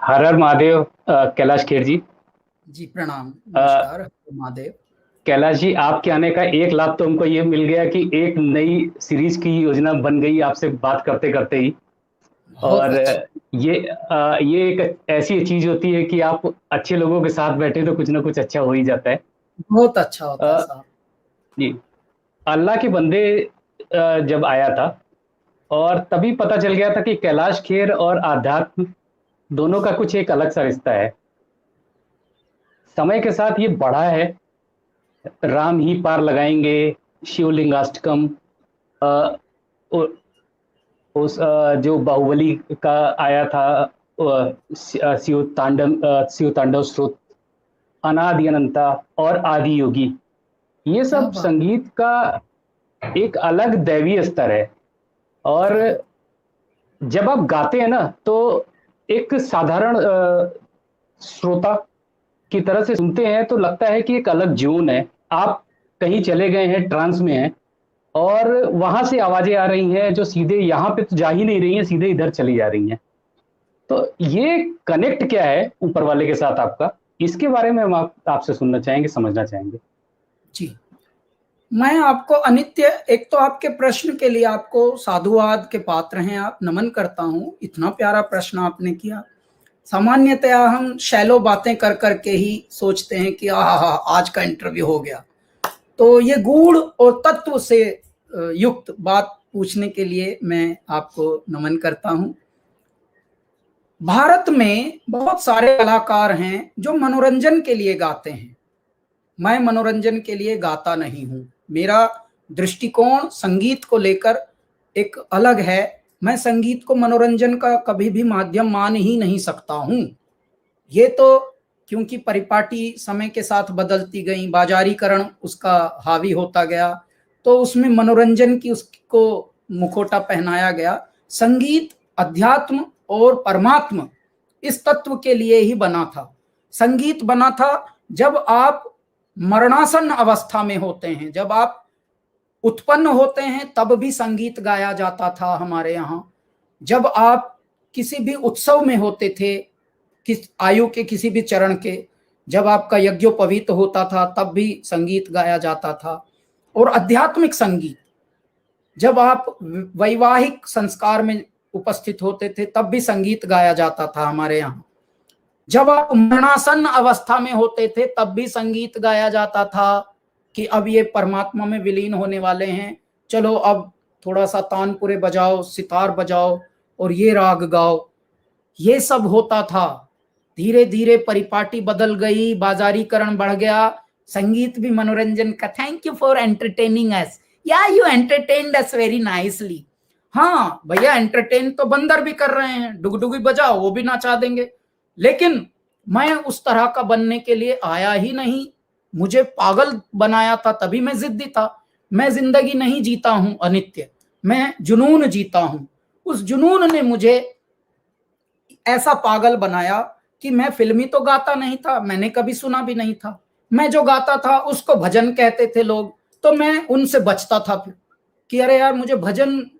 हर हर महादेव। कैलाश खेर जी। जी प्रणाम, अ, नमस्कार महादेव। कैलाश जी, आपके आने का एक लाभ तो हमको ये मिल गया कि एक नई सीरीज की योजना बन गई आपसे बात करते करते ही। बहुत और अच्छा। ये एक ऐसी चीज होती है कि आप अच्छे लोगों के साथ बैठे तो कुछ ना कुछ अच्छा हो ही जाता है। बहुत अच्छा होता है अ, साहब। जी। अल्लाह के बंदे जब आया था और तभी पता चल गया था कि कैलाश खेर और आध्यात्म दोनों का कुछ एक अलग सा रिश्ता है। समय के साथ ये बढ़ा है। राम ही पार लगाएंगे, शिवलिंगाष्टकम, अ, उ- उस जो बाहुबली का आया था, शिव तांडव स्तोत्र, अनादि अनंता और आदि योगी, ये क्या सब बात। संगीत का एक अलग दैवीय स्तर है। और क्या बात। जब आप गाते हैं ना तो एक साधारण श्रोता की तरह से सुनते हैं तो लगता है कि एक अलग जोन है। आप कहीं चले गए हैं, ट्रांस में हैं, और वहां से आवाजें आ रही हैं जो सीधे यहाँ पे तो जा ही नहीं रही हैं, सीधे इधर चली जा रही हैं। तो ये कनेक्ट क्या है ऊपर वाले के साथ आपका, इसके बारे में हम आपसे सुनना चाहेंगे, समझना चाहेंगे। जी, मैं आपको अनित्य, एक तो आपके प्रश्न के लिए आपको साधुवाद के पात्र हैं, आप नमन करता हूँ। इतना प्यारा प्रश्न आपने किया। सामान्यतया हम शैलो बातें कर करके ही सोचते हैं कि आहा, आज का इंटरव्यू हो गया। तो ये गूढ़ और तत्व से युक्त बात पूछने के लिए मैं आपको नमन करता हूँ। भारत में बहुत सारे कलाकार हैं जो मनोरंजन के लिए गाते हैं। मैं मनोरंजन के लिए गाता नहीं हूं। मेरा दृष्टिकोण संगीत को लेकर एक अलग है। मैं संगीत को मनोरंजन का कभी भी माध्यम मान ही नहीं सकता हूं। ये तो क्योंकि परिपाटी समय के साथ बदलती गई, बाजारीकरण उसका हावी होता गया, तो उसमें मनोरंजन की उसको मुखोटा पहनाया गया। संगीत अध्यात्म और परमात्म इस तत्व के लिए ही बना था। संगीत बना था जब आप मरणासन अवस्था में होते हैं, जब आप उत्पन्न होते हैं तब भी संगीत गाया जाता था हमारे यहाँ। जब आप किसी भी उत्सव में होते थे, किस आयु के किसी भी चरण के, जब आपका यज्ञोपवीत होता था तब भी संगीत गाया जाता था। और आध्यात्मिक संगीत, जब आप वैवाहिक संस्कार में उपस्थित होते थे तब भी संगीत गाया जाता था हमारे यहाँ। जब आप मरणासन अवस्था में होते थे तब भी संगीत गाया जाता था कि अब ये परमात्मा में विलीन होने वाले हैं, चलो अब थोड़ा सा तानपुरे बजाओ, सितार बजाओ और ये राग गाओ। ये सब होता था। धीरे धीरे परिपाटी बदल गई, बाजारीकरण बढ़ गया। संगीत भी मनोरंजन का, thank you for entertaining us, या you entertained us very nicely. हाँ भैया, एंटरटेन तो बंदर भी कर रहे हैं, डुगडुगी बजाओ वो भी नचा देंगे। लेकिन मैं उस तरह का बनने के लिए आया ही नहीं। मुझे पागल बनाया था तभी मैं जिद्दी था। मैं जिंदगी नहीं जीता हूं अनित्य, मैं जुनून जीता हूं। उस जुनून ने मुझे ऐसा पागल बनाया कि मैं फिल्मी तो गाता नहीं था, मैंने कभी सुना भी नहीं था। मैं जो गाता था उसको भजन कहते थे लोग, तो मैं उनसे बचता था फिर कि अरे यार, मुझे भजन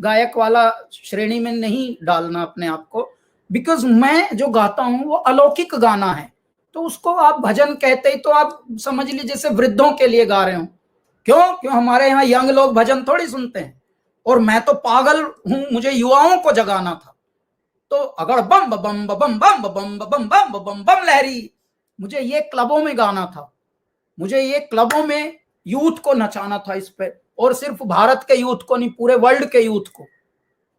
गायक वाला श्रेणी में नहीं डालना अपने आप को, बिकॉज मैं जो गाता हूं वो अलौकिक गाना है। तो उसको आप भजन कहते ही तो आप समझ लीजिए जैसे वृद्धों के लिए गा रहे हो। क्यों क्यों हमारे यहाँ यंग लोग भजन थोड़ी सुनते हैं। और मैं तो पागल हूं, मुझे युवाओं को जगाना था। तो अगर बम बम बम बम बम बम बम बम बम लहरी, मुझे ये क्लबों में गाना था। मुझे ये क्लबों में यूथ को नचाना था इस पे। और सिर्फ भारत के यूथ को नहीं, पूरे वर्ल्ड के यूथ को।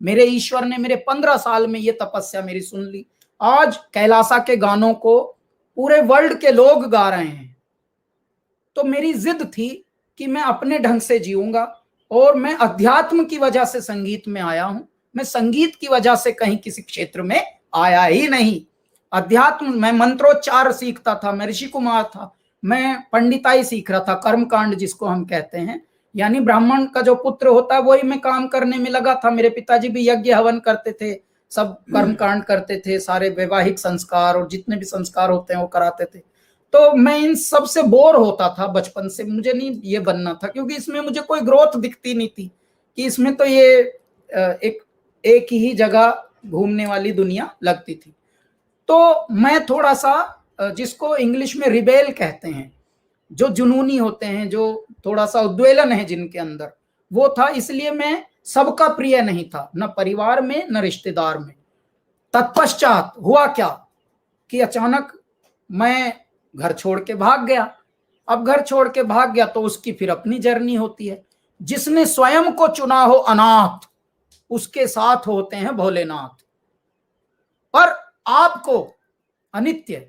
मेरे ईश्वर ने मेरे 15 साल में ये तपस्या मेरी सुन ली। आज कैलासा के गानों को पूरे वर्ल्ड के लोग गा रहे हैं। तो मेरी जिद थी कि मैं अपने ढंग से जीऊंगा। और मैं अध्यात्म की वजह से संगीत में आया हूं। मैं संगीत की वजह से कहीं किसी क्षेत्र में आया ही नहीं। अध्यात्म, मैं मंत्रोच्चार सीखता था, मैं ऋषि कुमार था, मैं पंडिताई सीख रहा था, कर्मकांड जिसको हम कहते हैं, यानी ब्राह्मण का जो पुत्र होता है वही मैं काम करने में लगा था। मेरे पिताजी भी यज्ञ हवन करते थे, सब कर्मकांड करते थे, सारे वैवाहिक संस्कार और जितने भी संस्कार होते हैं वो कराते थे। तो मैं इन सब से बोर होता था बचपन से। मुझे नहीं ये बनना था क्योंकि इसमें मुझे कोई ग्रोथ दिखती नहीं थी कि इसमें तो ये एक एक ही जगह घूमने वाली दुनिया लगती थी। तो मैं थोड़ा सा जिसको इंग्लिश में रिबेल कहते हैं, जो जुनूनी होते हैं, जो थोड़ा सा उद्वेलन है जिनके अंदर, वो था। इसलिए मैं सबका प्रिय नहीं था, न परिवार में न रिश्तेदार में। तत्पश्चात हुआ क्या कि अचानक मैं घर छोड़ के भाग गया। अब घर छोड़ के भाग गया तो उसकी फिर अपनी जर्नी होती है। जिसने स्वयं को चुना हो अनाथ, उसके साथ होते हैं भोलेनाथ। पर आपको अनित्य,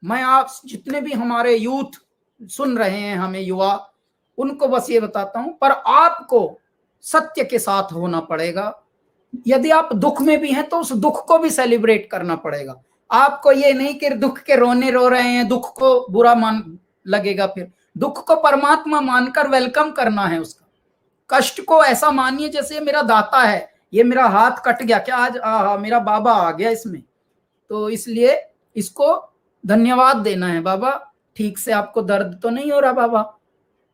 मैं आप जितने भी हमारे यूथ सुन रहे हैं, हमें युवा, उनको बस ये बताता हूं, पर आपको सत्य के साथ होना पड़ेगा। यदि आप दुख में भी हैं तो उस दुख को भी सेलिब्रेट करना पड़ेगा। आपको ये नहीं कि दुख के रोने रो रहे हैं, दुख को बुरा मान लगेगा, फिर दुख को परमात्मा मानकर वेलकम करना है उसका। कष्ट को ऐसा मानिए जैसे मेरा दाता है, ये मेरा हाथ कट गया, क्या आज मेरा बाबा आ गया इसमें, तो इसलिए इसको धन्यवाद देना है। बाबा ठीक से आपको दर्द तो नहीं हो रहा बाबा,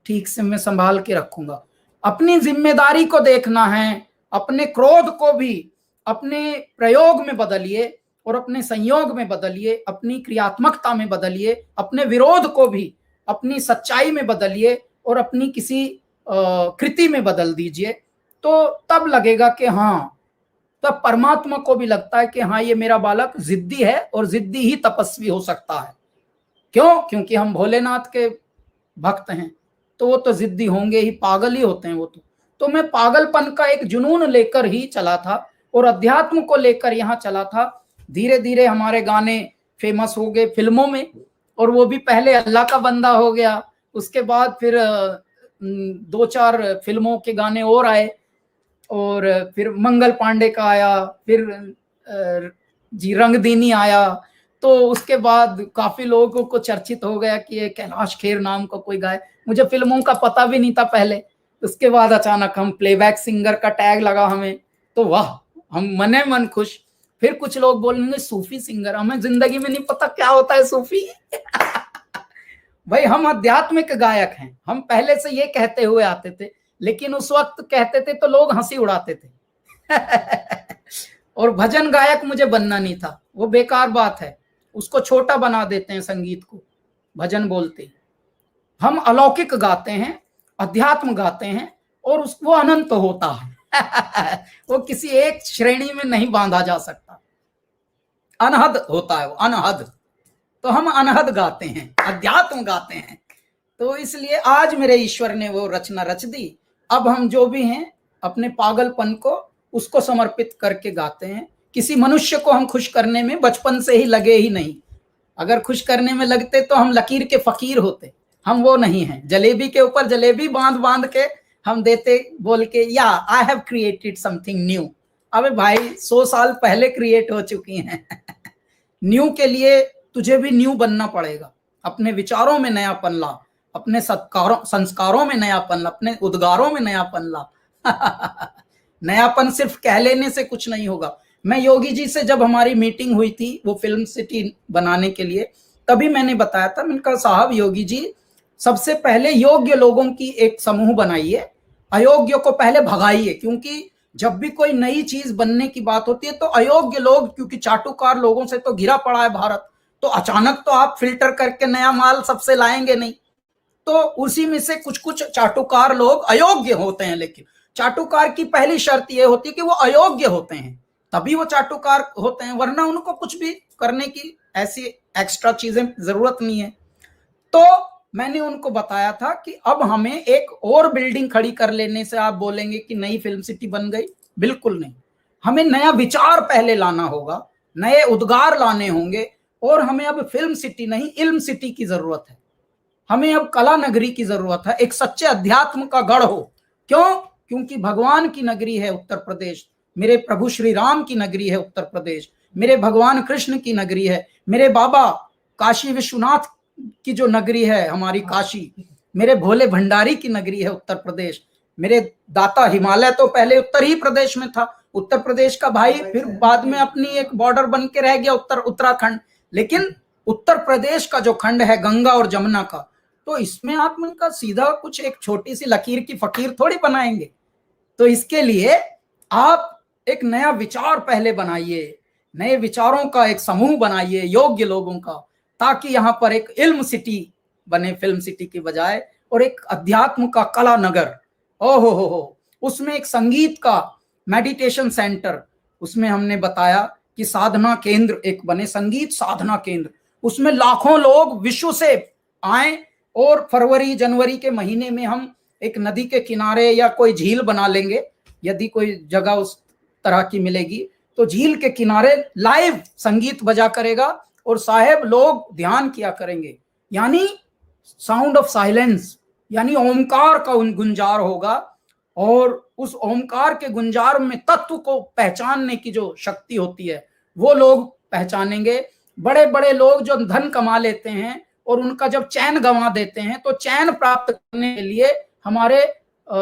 ठीक से मैं संभाल के रखूंगा। अपनी जिम्मेदारी को देखना है, अपने क्रोध को भी अपने प्रयोग में बदलिए और अपने संयोग में बदलिए, अपनी क्रियात्मकता में बदलिए, अपने विरोध को भी अपनी सच्चाई में बदलिए और अपनी किसी कृति में बदल दीजिए। तो तब लगेगा कि हाँ, तब परमात्मा को भी लगता है कि हाँ ये मेरा बालक जिद्दी है और जिद्दी ही तपस्वी हो सकता है। क्यों? क्योंकि हम भोलेनाथ के भक्त हैं, तो वो तो जिद्दी होंगे ही, पागल ही होते हैं वो तो मैं पागलपन का एक जुनून लेकर ही चला था और अध्यात्म को लेकर यहाँ चला था। धीरे धीरे हमारे गाने फेमस हो गए फिल्मों में, और वो भी पहले अल्लाह का बंदा हो गया, उसके बाद फिर 2-4 फिल्मों के गाने और आए, और फिर मंगल पांडे का आया, फिर जी रंगदीनी आया, तो उसके बाद काफी लोगों को चर्चित हो गया कि ये कैलाश खेर नाम का कोई गाय, मुझे फिल्मों का पता भी नहीं था पहले। उसके बाद अचानक हम प्लेबैक सिंगर का टैग लगा हमें, तो वाह, हम मने मन खुश। फिर कुछ लोग बोलेंगे सूफी सिंगर, हमें जिंदगी में नहीं पता क्या होता है सूफी। भाई हम आध्यात्मिक गायक हैं, हम पहले से ये कहते हुए आते थे, लेकिन उस वक्त कहते थे तो लोग हंसी उड़ाते थे। और भजन गायक मुझे बनना नहीं था, वो बेकार बात है, उसको छोटा बना देते हैं संगीत को भजन बोलते ही। हम अलौकिक गाते हैं, अध्यात्म गाते हैं, और वो अनंत होता है। वो किसी एक श्रेणी में नहीं बांधा जा सकता, अनहद होता है वो, अनहद। तो हम अनहद गाते हैं, अध्यात्म गाते हैं। तो इसलिए आज मेरे ईश्वर ने वो रचना रच दी। अब हम जो भी हैं अपने पागलपन को उसको समर्पित करके गाते हैं। किसी मनुष्य को हम खुश करने में बचपन से ही लगे ही नहीं। अगर खुश करने में लगते तो हम लकीर के फकीर होते, हम वो नहीं हैं। जलेबी के ऊपर जलेबी बांध बांध के हम देते, बोल के या I have created something new. अबे भाई 100 साल पहले क्रिएट हो चुकी हैं। न्यू के लिए तुझे भी न्यू बनना पड़ेगा। अपने विचारों में नयापन ला, अपने संस्कारों में नयापन ला, अपने उद्गारों में नयापन ला। नयापन सिर्फ कह लेने से कुछ नहीं होगा। मैं योगी जी से जब हमारी मीटिंग हुई थी वो फिल्म सिटी बनाने के लिए, तभी मैंने बताया था, मैंने कहा साहब योगी जी, सबसे पहले योग्य लोगों की एक समूह बनाइए, अयोग्य को पहले भगाइए। क्योंकि जब भी कोई नई चीज बनने की बात होती है तो अयोग्य लोग, क्योंकि चाटुकार लोगों से तो घिरा पड़ा है भारत, तो अचानक तो आप फिल्टर करके नया माल सबसे लाएंगे नहीं। तो उसी में से कुछ कुछ चाटुकार लोग अयोग्य होते हैं, लेकिन चाटुकार की पहली शर्त यह होती है कि वो अयोग्य होते हैं, तभी वो चाटुकार होते हैं, वरना उनको कुछ भी करने की ऐसी एक्स्ट्रा चीजें जरूरत नहीं है। तो मैंने उनको बताया था कि अब हमें एक और बिल्डिंग खड़ी कर लेने से आप बोलेंगे कि नई फिल्म सिटी बन गई, बिल्कुल नहीं। हमें नया विचार पहले लाना होगा, नए उद्गार लाने होंगे, और हमें अब फिल्म सिटी नहीं इल्म सिटी की जरूरत है। हमें अब कला नगरी की जरूरत है, एक सच्चे अध्यात्म का गढ़ हो। क्यों? क्योंकि भगवान की नगरी है उत्तर प्रदेश, मेरे प्रभु श्री राम की नगरी है उत्तर प्रदेश, मेरे भगवान कृष्ण की नगरी है, मेरे बाबा काशी विश्वनाथ की जो नगरी है हमारी काशी, मेरे भोले भंडारी की नगरी है उत्तर प्रदेश, मेरे दाता हिमालय तो पहले उत्तर ही प्रदेश में था, उत्तर प्रदेश का भाई फिर बाद में अपनी एक बॉर्डर बन के रह गया उत्तराखंड, लेकिन उत्तर प्रदेश का जो खंड है गंगा और जमुना का, तो इसमें आप उनका सीधा कुछ एक छोटी सी लकीर की फकीर थोड़ी बनाएंगे। तो इसके लिए आप एक नया विचार पहले बनाइए, नए विचारों का एक समूह बनाइए योग्य लोगों का, ताकि यहाँ पर एक इल्म सिटी बने फिल्म सिटी की बजाय, और एक अध्यात्म का कला नगर। ओहो हो, उसमें एक संगीत का मेडिटेशन सेंटर, उसमें हमने बताया कि साधना केंद्र एक बने, संगीत साधना केंद्र, उसमें लाखों लोग विश्व से आए, और फरवरी जनवरी के महीने में हम एक नदी के किनारे या कोई झील बना लेंगे, यदि कोई जगह उस तरह की मिलेगी, तो झील के किनारे लाइव संगीत बजा करेगा और साहेब लोग ध्यान किया करेंगे, यानी साउंड ऑफ साइलेंस, यानी ओमकार का गुंजार होगा, और उस ओमकार के गुंजार में तत्व को पहचानने की जो शक्ति होती है वो लोग पहचानेंगे। बड़े बड़े लोग जो धन कमा लेते हैं और उनका जब चैन गंवा देते हैं, तो चैन प्राप्त करने के लिए हमारे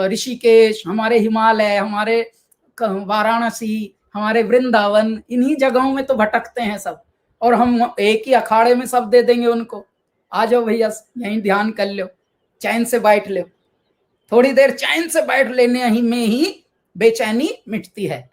ऋषिकेश, हमारे हिमालय, हमारे वाराणसी, हमारे वृंदावन, इन्हीं जगहों में तो भटकते हैं सब, और हम एक ही अखाड़े में सब दे देंगे उनको, आ जाओ भैया यहीं ध्यान कर लो, चैन से बैठ लो। थोड़ी देर चैन से बैठ लेने ही में ही बेचैनी मिटती है।